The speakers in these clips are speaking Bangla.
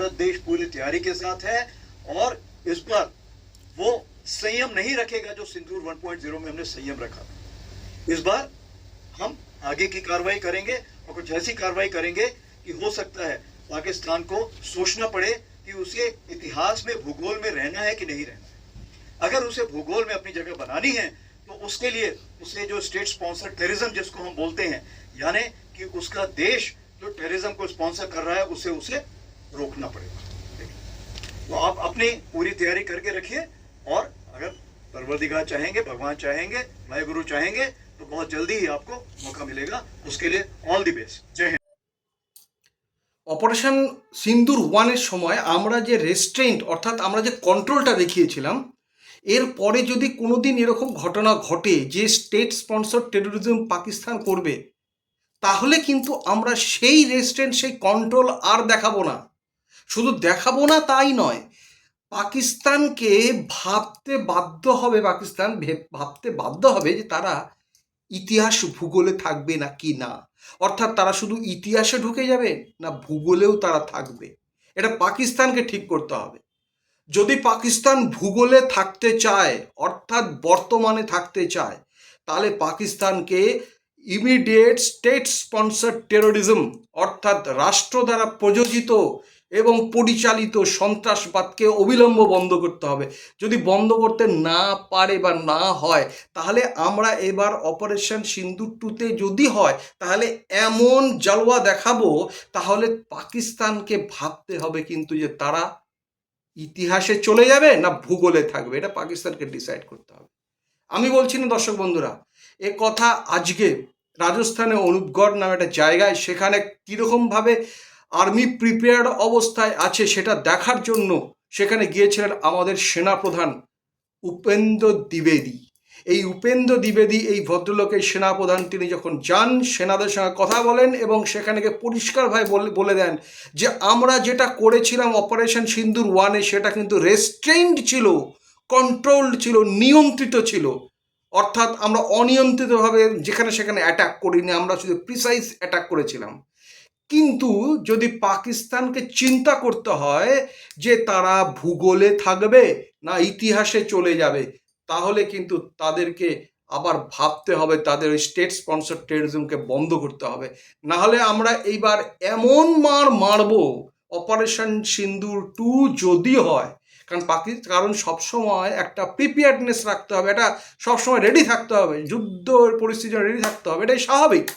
भारत देश पूरी तैयारी के साथ है और इस पर वो संयम नहीं रखेगा जो सिंदूर 1.0 में हमने संयम रखा। इस बार हम आगे की कार्रवाई करेंगे और कुछ ऐसी कार्रवाई करेंगे कि हो सकता है पाकिस्तान को सोचना पड़े कि उसे इतिहास में भूगोल में रहना है कि नहीं रहना है। अगर उसे भूगोल में अपनी जगह बनानी है तो उसके लिए उसे जो स्टेट स्पॉन्सर टेररिज्म जिसको हम बोलते हैं, यानी कि उसका देश जो टेररिज्म को स्पॉन्सर कर रहा है उसे रोकना पड़ेगा। तो आप अपनी पूरी तैयारी करके रखिए और अगर परवरदिगार चाहेंगे, भगवान चाहेंगे, वाहेगुरु चाहेंगे तो बहुत जल्दी ही आपको मौका मिलेगा। उसके लिए ऑल द बेस्ट। जय हिंद। অপারেশন সিন্দুর ওয়ানের সময় আমরা যে রেস্ট্রেন্ট অর্থাৎ আমরা যে কন্ট্রোলটা দেখিয়েছিলাম, এরপরে যদি কোনোদিন এরকম ঘটনা ঘটে যে স্টেট স্পন্সর টেরোরিজম পাকিস্তান করবে, তাহলে কিন্তু আমরা সেই রেস্ট্রেন্ট, সেই কন্ট্রোল আর দেখাবো না। শুধু দেখাবো না তাই নয়, পাকিস্তানকে ভাবতে বাধ্য হবে, ভাবতে বাধ্য হবে যে তারা ইতিহাস ভূগোলে থাকবে না কি না। অর্থাৎ তারা শুধু ইতিহাসে ঢুকে যাবে না ভূগোলেও তারা থাকবে, এটা পাকিস্তানকে ঠিক করতে হবে। যদি পাকিস্তান ভূগোলে থাকতে চায় অর্থাৎ বর্তমানে থাকতে চায়, তাহলে পাকিস্তানকে ইমিডিয়েট স্টেট স্পন্সর টেরোরিজম অর্থাৎ রাষ্ট্র দ্বারা প্রযোজিত এবং পরিচালিত সন্ত্রাসবাদকে অবিলম্ব বন্ধ করতে হবে। যদি বন্ধ করতে না পারে বা না হয়, তাহলে আমরা এবার অপারেশন সিন্দুর 2তে যদি হয় তাহলে এমন জালওয়া দেখাবো, তাহলে পাকিস্তানকে ভাবতে হবে কিন্তু যে তারা ইতিহাসে চলে যাবে না ভূগোলে থাকবে, এটা পাকিস্তানকে ডিসাইড করতে হবে। আমি বলছি না দর্শক বন্ধুরা, এ কথা আজকে রাজস্থানে অনুপগড় নামে একটা জায়গায়, সেখানে কীরকমভাবে আর্মি প্রিপেয়ার্ড অবস্থায় আছে সেটা দেখার জন্য সেখানে গিয়েছিলেন আমাদের সেনাপ্রধান উপেন্দ্র দ্বিবেদী। এই উপেন্দ্র দ্বিবেদী, এই ভদ্রলোকের সেনাপ্রধান, তিনি যখন যান সেনাদের সঙ্গে কথা বলেন এবং সেখানে গিয়ে পরিষ্কারভাবে বলে দেন যে আমরা যেটা করেছিলাম অপারেশন সিন্দুর 1-এ সেটা কিন্তু রেস্ট্রেইনড ছিল, কন্ট্রোলড ছিল, নিয়ন্ত্রিত ছিল। অর্থাৎ আমরা অনিয়ন্ত্রিতভাবে যেখানে সেখানে অ্যাটাক করিনি, আমরা শুধু প্রিসাইজ অ্যাটাক করেছিলাম। কিন্তু যদি পাকিস্তানকে চিন্তা করতে হয় যে তারা ভূগোলে থাকবে না ইতিহাসে চলে যাবে, তাহলে কিন্তু তাদেরকে আবার ভাবতে হবে, তাদের ওই স্টেট স্পন্সর টেররিজমকে বন্ধ করতে হবে। না হলে আমরা এইবার এমন মারব অপারেশন সিন্দুর 2 যদি হয়, কারণ সবসময় একটা প্রিপেয়ার্ডনেস রাখতে হবে, এটা সবসময় রেডি থাকতে হবে, যুদ্ধ পরিস্থিতি রেডি থাকতে হবে, এটাই স্বাভাবিক।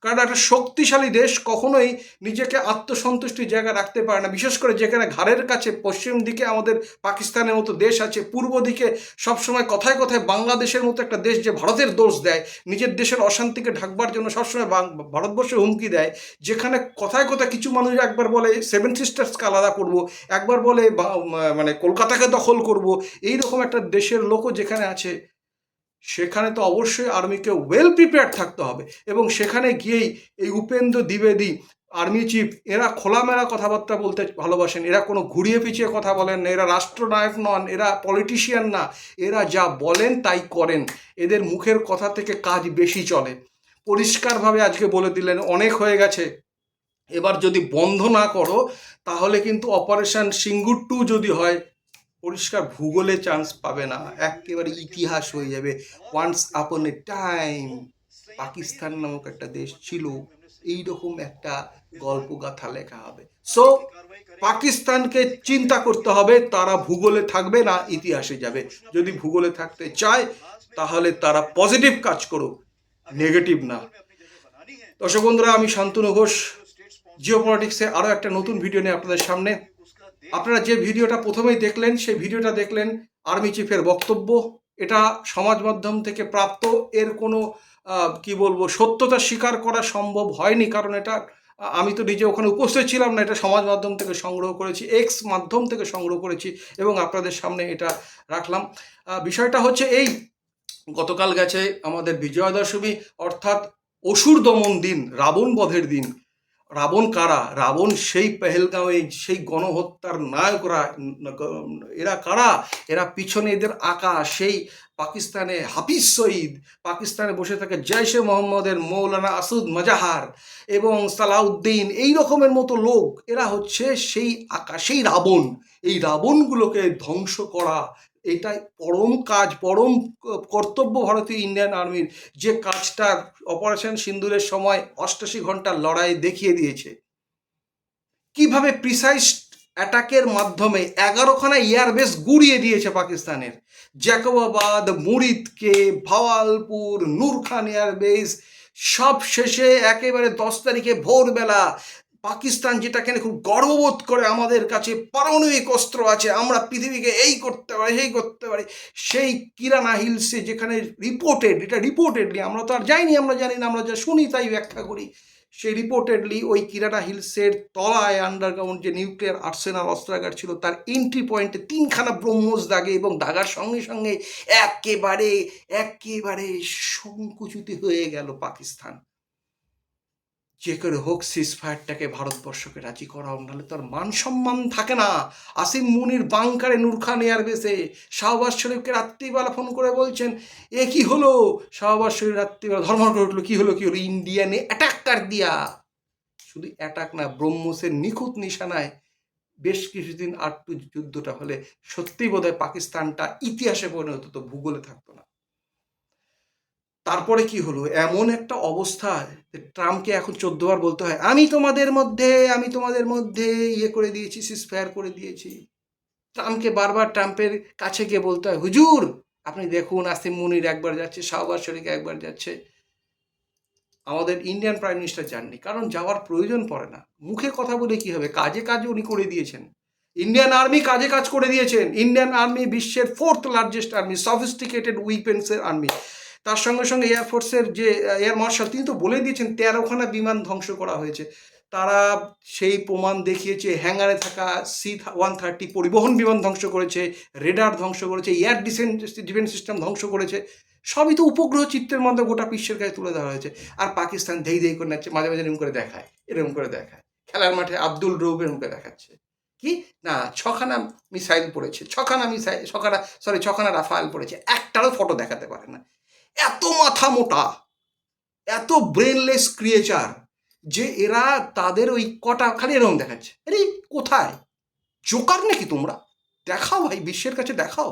কারণ একটা শক্তিশালী দেশ কখনোই নিজেকে আত্মসন্তুষ্টির জায়গা রাখতে পারে না, বিশেষ করে যেখানে ঘাড়ের কাছে পশ্চিম দিকে আমাদের পাকিস্তানের মতো দেশ আছে, পূর্ব দিকে সবসময় কথায় কথায় বাংলাদেশের মতো একটা দেশ যে ভারতের দোষ দেয়, নিজের দেশের অশান্তিকে ঢাকবার জন্য সবসময় ভারতবর্ষের হুমকি দেয়, যেখানে কথায় কথায় কিছু মানুষ একবার বলে সেভেন সিস্টার্সকে আলাদা করব, একবার বলে মানে কলকাতাকে দখল করব, এইরকম একটা দেশের লোকও যেখানে আছে, সেখানে তো অবশ্যই আর্মিকে ওয়েল প্রিপেয়ার্ড থাকতে হবে। এবং সেখানে গিয়েই এই উপেন্দ্র দ্বিবেদী আর্মি চিফ, এরা খোলামেলা কথাবার্তা বলতে ভালোবাসেন, এরা কোনো ঘুরিয়ে পিছিয়ে কথা বলেন না, এরা রাষ্ট্রনায়ক নন, এরা পলিটিশিয়ান না, এরা যা বলেন তাই করেন, এদের মুখের কথা থেকে কাজ বেশি চলে। পরিষ্কারভাবে আজকে বলে দিলেন অনেক হয়ে গেছে, এবার যদি বন্ধ না করো তাহলে কিন্তু অপারেশন সিঙ্গুর 2 যদি হয়, পরিষ্কার ভূগোলে চান্স পাবে না, একেবারে ইতিহাস হয়ে যাবে। ওয়ান্স আপন এ টাইম পাকিস্তান নামক একটা দেশ ছিল, এইরকম একটা গল্পগাথা লেখা হবে। সো পাকিস্তানকে চিন্তা করতে হবে তারা ভূগোলে থাকবে না ইতিহাসে যাবে। যদি ভূগোলে থাকতে চায় তাহলে তারা পজিটিভ কাজ করুক, নেগেটিভ না। দর্শক বন্ধুরা, আমি শান্তনু ঘোষ, জিওপলিটিক্সে আরও একটা নতুন ভিডিও নিয়ে আপনাদের সামনে। আপনারা যে ভিডিওটা প্রথমেই দেখলেন, সেই ভিডিওটা দেখলেন আর্মি চিফের বক্তব্য, এটা সমাজ মাধ্যম থেকে প্রাপ্ত, এর কোনো কি বলবো সত্যতা স্বীকার করা সম্ভব হয়নি, কারণ এটা আমি তো নিজে ওখানে উপস্থিত ছিলাম না, এটা সমাজ মাধ্যম থেকে সংগ্রহ করেছি, এক্স মাধ্যম থেকে সংগ্রহ করেছি এবং আপনাদের সামনে এটা রাখলাম। বিষয়টা হচ্ছে এই, গতকাল গেছে আমাদের বিজয়া দশমী, অর্থাৎ অসুর দমন দিন, রাবণ বধের দিন। রাবণ কারা? রাবণ সেই পেহেলগাঁওয়ে সেই গণহত্যার নায়করা। এরা কারা? এরা পিছনে এদের আঁকা সেই পাকিস্তানে হাফিজ সঈদ, পাকিস্তানে বসে থাকে জৈশে মোহাম্মদের মৌলানা আসুদ মজাহার এবং সালাউদ্দিন, এই রকমের মতো লোক, এরা হচ্ছে সেই সেই রাবণ। এই রাবণগুলোকে ধ্বংস করা এটাই পরম কাজ, পরম কর্তব্য ভারতীয় ইন্ডিয়ান আর্মির, যে কাজটা অপারেশন সিন্দুরের সময় 88 ঘন্টার লড়াই দেখিয়ে দিয়েছে। কিভাবে প্রিসাইজ অ্যাটাকের মাধ্যমে 11খানা এয়ারবেস গুড়িয়ে দিয়েছে পাকিস্তানের, জ্যাকবাবাদ, মুরিদকে, ভাওয়ালপুর, নূর খান এয়ারবেস, সব শেষে একেবারে 10 তারিখে ভোরবেলা পাকিস্তান যেটাকে খুব গর্ববোধ করে আমাদের কাছে পারমাণবিক অস্ত্র আছে, আমরা পৃথিবীকে এই করতে পারি সেই করতে পারি, সেই কিরানা হিলসে যেখানে রিপোর্টেড, এটা রিপোর্টেডলি, আমরা তো আর যাইনি, আমরা জানি না, আমরা যা শুনি তাই ব্যাখ্যা করি, সেই রিপোর্টেডলি ওই কিরানা হিলসের তলায় আন্ডারগ্রাউন্ড যে নিউক্লিয়ার আর্সেনাল অস্ত্রাগার ছিল তার এন্ট্রি পয়েন্টে 3খানা ব্রহ্মোস দাগে, এবং দাগার সঙ্গে সঙ্গে একেবারে একেবারে সংকুচিত হয়ে গেল পাকিস্তান। যে করে হোক সিজফায়ারটাকে ভারতবর্ষকে রাজি করাও, নাহলে তার মান সম্মান থাকে না। আসিম মুনির বাংকারে নূর খান এয়ারবেসে শাহবাজ শরীফকে রাত্রিবেলা ফোন করে বলছেন, এ কি হলো? শাহবাজ শরীফ রাত্রিবেলা ধর্মর করে উঠলো, কি হলো কি হলো? ইন্ডিয়ানে অ্যাটাক কার দিয়া? শুধু অ্যাটাক না, ব্রহ্মসের নিখুঁত নিশানায় বেশ কিছুদিন আটটু যুদ্ধটা হলে সত্যিই বোধহয় পাকিস্তানটা ইতিহাসে পরিণত হতো, ভূগোলে থাকতো না। তারপরে কি হলো? এমন একটা অবস্থা যে ট্রাম্পকে এখন 14 বার বলতে হয়, আমি তোমাদের মধ্যে ইয়ে করে দিয়েছি, সিজফায়ার করে দিয়েছি। ট্রাম্পকে বারবার ট্রাম্পের কাছে গিয়ে বলতে হয়, হুজুর আপনি দেখুন, আসিম মুনির একবার যাচ্ছে, শাহবাজ শরীফ একবার যাচ্ছে। আমাদের ইন্ডিয়ান প্রাইম মিনিস্টার যাননি, কারণ যাওয়ার প্রয়োজন পড়ে না। মুখে কথা বলে কি হবে? কাজে কাজে উনি করে দিয়েছেন। ইন্ডিয়ান আর্মি কাজে কাজ করে দিয়েছেন। ইন্ডিয়ান আর্মি বিশ্বের 4th লার্জেস্ট আর্মি, সফিস্টিকেটেড উইপেন্সের আর্মি। তার সঙ্গে সঙ্গে এয়ারফোর্সের যে এয়ার মার্শাল, তিনি তো বলে দিয়েছেন 13খানা বিমান ধ্বংস করা হয়েছে। তারা সেই প্রমাণ দেখিয়েছে, হ্যাঙ্গারে থাকা C-130 পরিবহন বিমান ধ্বংস করেছে, রেডার ধ্বংস করেছে, এয়ার ডিফেন্স সিস্টেম ধ্বংস করেছে। সবই তো উপগ্রহ চিত্রের মধ্যে গোটা বিশ্বের কাছে তুলে ধরা হয়েছে। আর পাকিস্তান ধেই ধেই করে নাচছে, মাঝে মাঝে এরকম করে দেখায়, এরকম করে দেখায়। খেলার মাঠে আব্দুল রৌফের মুখে দেখাচ্ছে কি না 6খানা মিসাইল পড়েছে, 6খানা রাফায়েল পড়েছে, একটারও ফটো দেখাতে পারে না। এত মাথা মোটা, এত ব্রেনলেস ক্রিয়েচার যে এরা তাদের ওই কটা খালি এরকম দেখাচ্ছে। আরে কোথায় জোকার নাকি তোমরা? দেখাও ভাই, বিশ্বের কাছে দেখাও।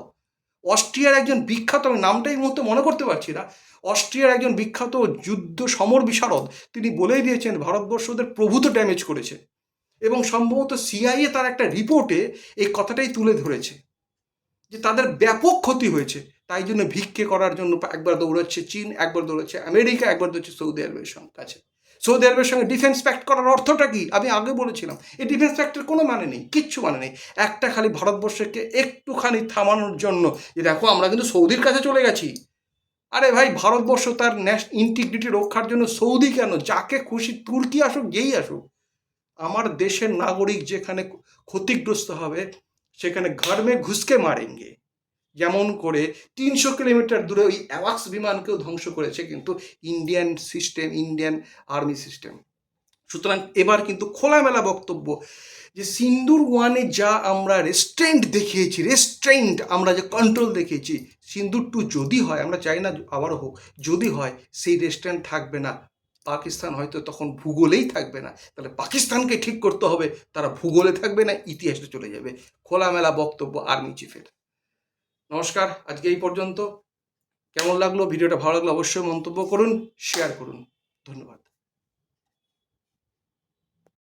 অস্ট্রিয়ার একজন বিখ্যাত, আমি নামটা এই মুহূর্তে মনে করতে পারছি না, অস্ট্রিয়ার একজন বিখ্যাত যুদ্ধ সমর বিশারদ, তিনি বলেই দিয়েছেন ভারতবর্ষ ওদের প্রভূত ড্যামেজ করেছে, এবং সম্ভবত সিআইএ তার একটা রিপোর্টে এই কথাটাই তুলে ধরেছে যে তাদের ব্যাপক ক্ষতি হয়েছে। তাই জন্য ভিক্ষে করার জন্য একবার দৌড়াচ্ছে চীন, একবার দৌড়াচ্ছে আমেরিকা, একবার দৌড়াচ্ছে সৌদি আরবের কাছে। সৌদি আরবের সঙ্গে ডিফেন্স প্যাক্ট করার অর্থটা কি? আমি আগে বলেছিলাম, এই ডিফেন্স প্যাক্টের কোনো মানে নেই, কিচ্ছু মানে নেই। একটা খালি ভারতবর্ষকে একটুখানি থামানোর জন্য যে দেখো আমরা কিন্তু সৌদির কাছে চলে গেছি। আরে ভাই, ভারতবর্ষ তার ইন্টিগ্রিটি রক্ষার জন্য সৌদি কেন? যাকে খুশি, তুর্কি আসুক, যেই আসুক, আমার দেশের নাগরিক যেখানে ক্ষতিগ্রস্ত হবে সেখানে ঘর মে ঘুসকে মারেঙ্গে। যেমন করে 300 কিলোমিটার দূরে ওই অ্যাওয়াক্স বিমানকেও ধ্বংস করেছে কিন্তু Indian system, Indian army system. সুতরাং এবার কিন্তু খোলামেলা বক্তব্য যে সিন্দুর 1-এ যা আমরা রেস্ট্রেন্ট দেখিয়েছি, আমরা যে কন্ট্রোল দেখিয়েছি, সিন্দুর 2 যদি হয়, আমরা চাই না আবারও হোক, যদি হয় সেই রেস্ট্রেন্ট থাকবে না। পাকিস্তান হয়তো তখন ভূগোলেই থাকবে না। তাহলে পাকিস্তানকে ঠিক করতে হবে, তারা ভূগোলে থাকবে না, ইতিহাসে চলে যাবে। খোলামেলা বক্তব্য আর্মি চিফের। নমস্কার, আজকে এই পর্যন্ত। কেমন লাগলো ভিডিওটা? ভালো লাগলো অবশ্যই মন্তব্য করুন, শেয়ার করুন। ধন্যবাদ।